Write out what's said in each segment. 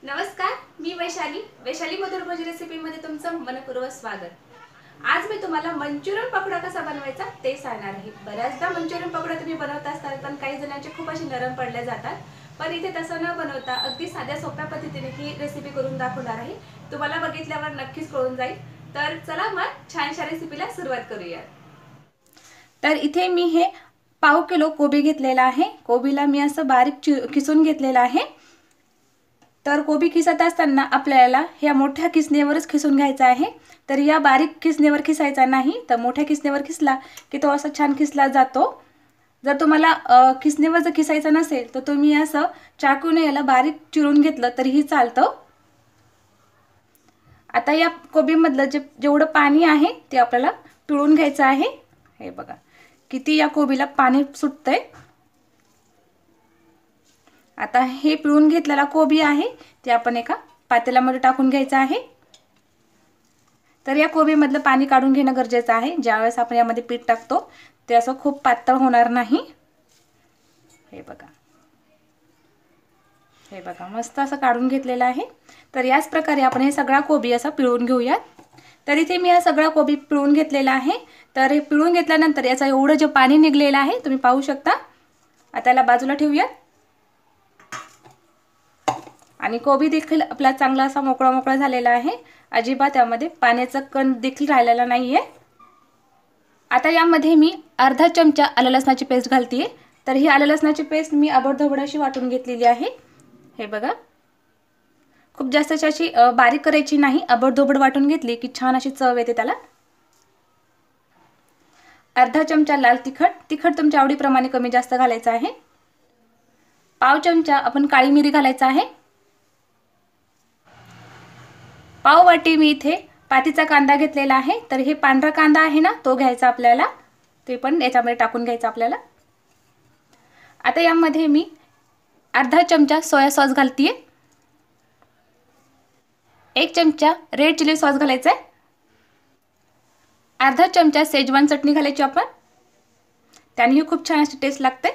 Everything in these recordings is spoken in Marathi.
नमस्कार, मी वैशाली मधुर भोज रेसिपीमध्ये तुमचं मनपूर्वक स्वागत। आज मी तुम्हाला मंचुरियन पकोडा कसा बनवायचा ते सांगणार आहे। बऱ्याचदा मंचुरियन पकोडा तुम्ही बनवत असताल पण काही जणांचे खूप असे नरम पडले जातात, पण इथे तसं न बनवता अगदी साध्या सोप्या पद्धतीने ही रेसिपी करून दाखवणार आहे। तुम्हाला बघितल्यावर नक्कीच कळून जाईल। तर चला मग छानशा रेसिपीला सुरुवात करूया। तर इथे मी हे पाव किलो कोबी घेतलेला आहे। कोबीला मी असं बारीक किसून घेतलेला आहे। तर कोबी खिसत असताना आपल्याला ह्या मोठ्या किसणीवरच खिसून घ्यायचा आहे। तर या बारीक किसणीवर खिसायचा नाही, तर मोठ्या किसणीवर खिसला की तो असा छान खिसला जातो। जर तुम्हाला किसणीवर जर खिसायचा नसेल तर तुम्ही असं चाकूने याला बारीक चिरून घेतलं तरीही चालतं। आता या कोबीमधलं जेवढं पाणी आहे ते आपल्याला पिळून घ्यायचं आहे। हे बघा किती या कोबीला पाणी सुटतंय। आता हे पिळून घेतलेला कोबी आहे ते आपण एका पातेल्यामध्ये टाकून घ्यायचं आहे। तर या कोबीमधलं पाणी काढून घेणं गरजेचं आहे। ज्यावेळेस आपण यामध्ये पीठ टाकतो ते असं खूप पातळ होणार नाही। हे बघा मस्त असं काढून घेतलेलं आहे। तर याच प्रकारे आपण हे सगळा कोबी असा पिळून घेऊया। तर इथे मी हा सगळा कोबी पिळून घेतलेला आहे। तर हे पिळून घेतल्यानंतर याचं एवढं जे पाणी निघलेलं आहे तुम्ही पाहू शकता। आता याला बाजूला ठेवूया। आणि कोबी देखील आपला चांगला असा मोकळा झालेला आहे। अजिबात त्यामध्ये पाण्याचा कण देखील राहिलेला नाहीये। आता यामध्ये मी अर्धा चमचा आलं लसणाची पेस्ट घालतेय। तर ही आलं लसणाची पेस्ट मी आबडधोबड अशी वाटून घेतलेली आहे। हे बघा खूप जास्त अशी बारीक करायची नाही, आबडधोबड वाटून घेतली की छान अशी चव येते त्याला। अर्धा चमचा लाल तिखट तुमच्या आवडीप्रमाणे कमी जास्त घालायचं आहे। पाव चमचा आपण काळी मिरी घालायचा आहे। पाव वाटी मी इथे पातीचा कांदा घेतलेला आहे। तर हे पांढरा कांदा आहे ना तो घ्यायचा आपल्याला, ते पण याच्यामध्ये टाकून घ्यायचा आपल्याला। आता यामध्ये मी अर्धा चमचा सोया सॉस घालतेय। 1 चमचा रेड चिली सॉस घालायचा आहे। अर्धा चमचा शेजवान चटणी घालायची आपण, त्यानेही खूप छान अशी टेस्ट लागते।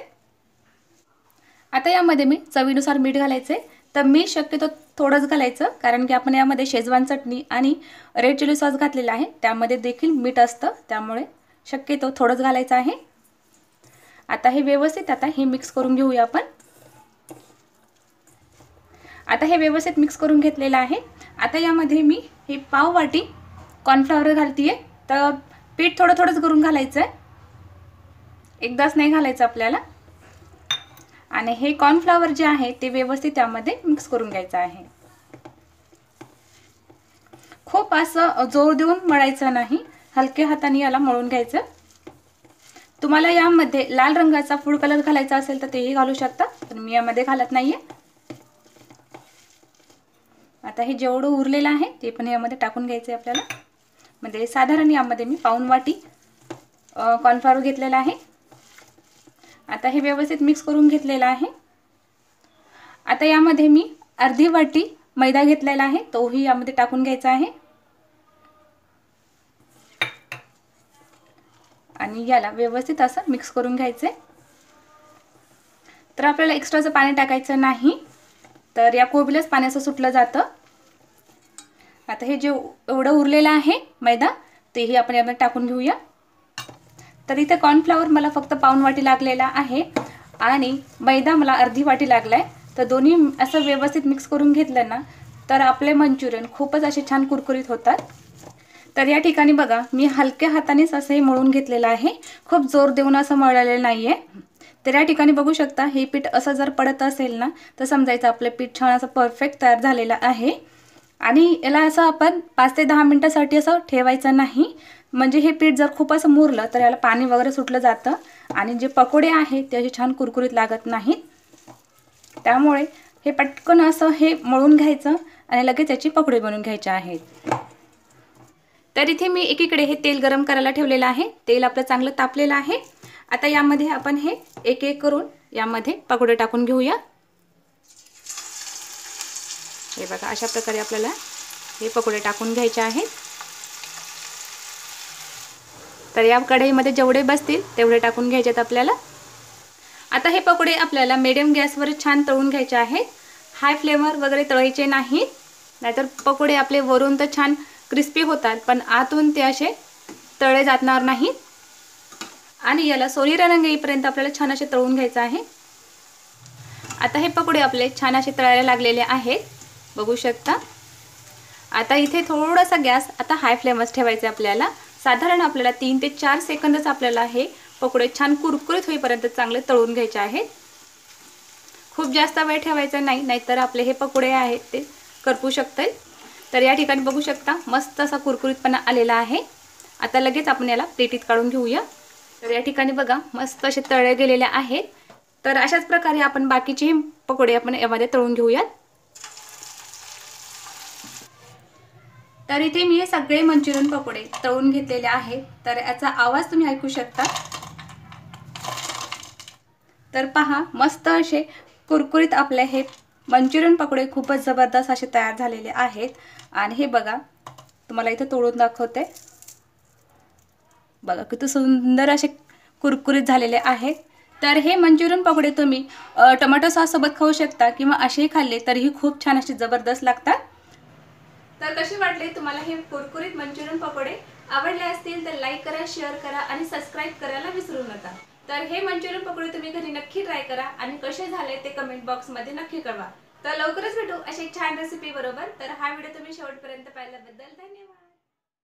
आता यामध्ये मी चवीनुसार मीठ घालायचे। तर मी शक्यतो थोडंच घालायचं, कारण की आपण यामध्ये शेजवान चटणी आणि रेड चिली सॉस घातलेला आहे, त्यामध्ये देखील मीठ असतं, त्यामुळे शक्यतो थोडंच घालायचं आहे। आता हे व्यवस्थित हे मिक्स करून घेऊया आपण। आता हे व्यवस्थित मिक्स करून घेतलेलं आहे। आता यामध्ये मी हे पाव वाटी कॉर्नफ्लॉवर घालतेय। तर पीठ थोडंच करून घालायचं आहे, एकदाच नाही घालायचं आपल्याला। आणि हे कॉर्नफ्लॉवर जे आहे ते व्यवस्थित त्यामध्ये मिक्स करून घ्यायचं आहे। खूप असं जोर देऊन मळायचं नाही, हलक्या हाताने याला मळून घ्यायचं। तुम्हाला यामध्ये लाल रंगाचा फूड कलर घालायचा असेल तर तेही घालू शकता, पण मी यामध्ये घालत नाहीये। आता हे जेवढं उरलेलं आहे ते पण यामध्ये टाकून घ्यायचं आहे आपल्याला। म्हणजे साधारण यामध्ये मी पाऊण वाटी कॉर्नफ्लॉवर घेतलेला आहे। आता हे व्यवस्थित मिक्स करून घेतलेलं आहे। आता यामध्ये मी अर्धी वाटी मैदा घेतलेला आहे, तोही यामध्ये टाकून घ्यायचा आहे। आणि याला व्यवस्थित असं मिक्स करून घ्यायचंय। तर आपल्याला एक्स्ट्राचं पाणी टाकायचं नाही, तर या कोबीलाच पाणी असं सुटलं जातं। आता हे जे एवढं उरलेलं आहे मैदा तेही आपण यामध्ये टाकून घेऊया। तर इथे कॉर्नफ्लॉवर मला फक्त पाऊण वाटी लागलेला आहे आणि मैदा मला अर्धी वाटी लागलाय। तर दोन्ही असं व्यवस्थित मिक्स करून घेतलं ना तर आपले मंचुरियन खूपच असे छान कुरकुरीत होतात। तर या ठिकाणी बघा मी हलक्या हातानेच असं हे मळून घेतलेलं आहे, खूप जोर देऊन असं मळलेलं नाहीये। तर या ठिकाणी बघू शकता हे पीठ असं जर पडत असेल ना तर समजायचं आपलं पीठ छान असं परफेक्ट तयार झालेलं आहे। आणि याला असं आपण 5 ते 10 मिनिटांसाठी असं ठेवायचं नाही, म्हणजे हे पीठ जर खूप असं मुरलं तर याला पाणी वगैरे सुटलं जातं आणि जे पकोडे आहेत ते असे छान कुरकुरीत लागत नाहीत। त्यामुळे हे पटकन असं हे मळून घ्यायचं आणि लगेच याची पकोडे बनवून घ्यायचे आहेत। तर इथे मी एकीकडे हे तेल गरम करायला ठेवलेलं आहे। तेल आपलं चांगलं तापलेलं आहे। आता यामध्ये आपण हे एक एक करून यामध्ये पकोडे टाकून घेऊया। हे बघा अशा प्रकारे आपल्याला हे पकोडे टाकून घ्यायचे आहेत। तर या कढईमध्ये जेवढे बसतील तेवढे टाकून घ्यायचे आहेत आपल्याला। आता हे पकोडे आपल्याला मीडियम गॅसवर छान तळून घ्यायचे आहेत। हाय फ्लेमवर वगैरे तळायचे नाहीत, नाहीतर पकोडे आपले वरून तर छान क्रिस्पी होतात पण आतून ते असे तळे जाणार नाहीत. आणि याला सोनेरी रंग येईपर्यंत आपल्याला छान असे तळून घ्यायचं आहे. आता हे पकोडे आपले छान असे तळायला लागलेले आहेत, बघू शकता. आता इथे थोडासा गॅस आता हाय फ्लेमच ठेवायचा आपल्याला. साधारण आपल्याला 3 ते 4 सेकंदच आपल्याला हे पकोडे छान कुरकुरीत होईपर्यंत चांगले तळून घ्यायचे आहेत. खूप जास्त वेळ ठेवायचा नाही, नाहीतर आपले हे पकोडे आहेत ते करपू शकतील. तर या ठिकाणी बघू शकता मस्त असा कुरकुरीतपणा आलेला आहे. आता लगेच आपण याला प्लेटीत काढून घेऊया. तर या ठिकाणी बघा मस्त असे तळे गेलेले आहेत. तर अशाच प्रकारे आपण बाकीचे पकोडे आपण यामध्ये तळून घेऊयात. तर इथे मी हे सगळे मंचुरियन पकोडे तळून घेतलेले आहेत. तर याचा आवाज तुम्ही ऐकू शकता. तर पहा मस्त असे कुरकुरीत आपले हे मंचुरियन पकोडे खूपच जबरदस्त असे तयार झालेले आहेत. आणि हे बघा तुम्हाला इथे तोडून दाखवते. बघा किती सुंदर असे कुरकुरीत झालेले आहेत. तर हे मंचुरियन पकोडे तुम्ही टोमॅटो सॉस सोबत खाऊ शकता किंवा असेही खाल्ले तरीही खूप छान असे जबरदस्त लागतात. तर कसे वाटले तुम्हाला हे कुरकुरीत मंचुरियन पकोडे? आवडले असतील तर लाईक करा, शेअर करा आणि सबस्क्राइब करायला विसरू नका. तर हे मंचुरियन पकोडे तुम्ही घरी नक्की ट्राय करा आणि कसे झाले ते कमेंट बॉक्स मध्ये नक्की कळवा. तर लवकरच भेटू अशी छान रेसिपी बरोबर. तर हा व्हिडिओ तुम्ही शेवटपर्यंत पाहिल्याबद्दल धन्यवाद.